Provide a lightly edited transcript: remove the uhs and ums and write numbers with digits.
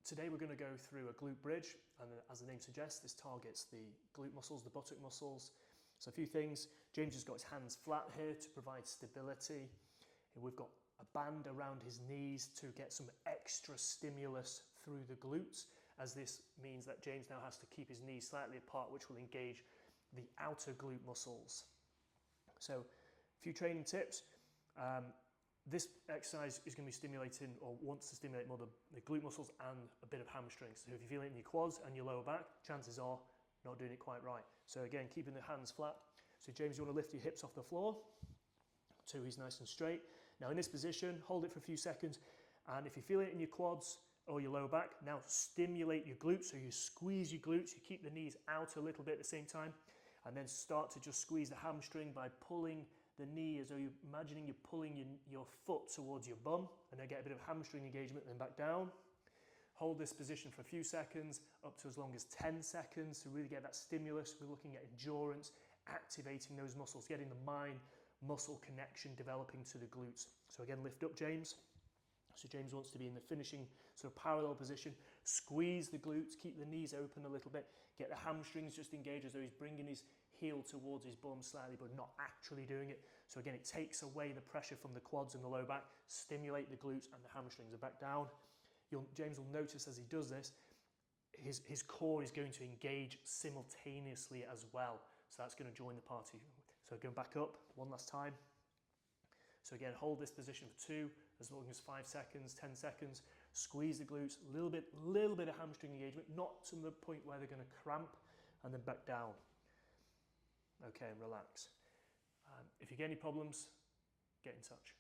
Today we're going to go through a glute bridge, and as the name suggests, this targets the glute muscles, the buttock muscles. So a few things. James has got his hands flat here to provide stability. And we've got a band around his knees to get some extra stimulus through the glutes, as this means that James now has to keep his knees slightly apart, which will engage the outer glute muscles. So a few training tips. This exercise is going to be stimulating, or wants to stimulate more the glute muscles and a bit of hamstrings. So if you feel it in your quads and your lower back, chances are not doing it quite right. So again, keeping the hands flat. So James, you want to lift your hips off the floor. 2, he's nice and straight. Now in this position, hold it for a few seconds. And if you feel it in your quads or your lower back, now stimulate your glutes. So you squeeze your glutes, you keep the knees out a little bit at the same time, and then start to just squeeze the hamstring by pulling the knee as though you're imagining you're pulling your foot towards your bum, and then get a bit of hamstring engagement, then back down. Hold this position for a few seconds, up to as long as 10 seconds to really get that stimulus. We're looking at endurance, activating those muscles, getting the mind-muscle connection developing to the glutes. So again, lift up, James. So James wants to be in the finishing sort of parallel position. Squeeze the glutes, keep the knees open a little bit, get the hamstrings just engaged as though he's bringing his heel towards his bum slightly, but not actually doing it. So again, it takes away the pressure from the quads and the low back, stimulate the glutes, and the hamstrings are back down. James will notice as he does this, his core is going to engage simultaneously as well. So that's going to join the party. So going back up one last time. So again, hold this position for 2, as long as 5 seconds, 10 seconds. Squeeze the glutes, a little bit of hamstring engagement, not to the point where they're going to cramp, and then back down. Okay, and relax. If you get any problems, get in touch.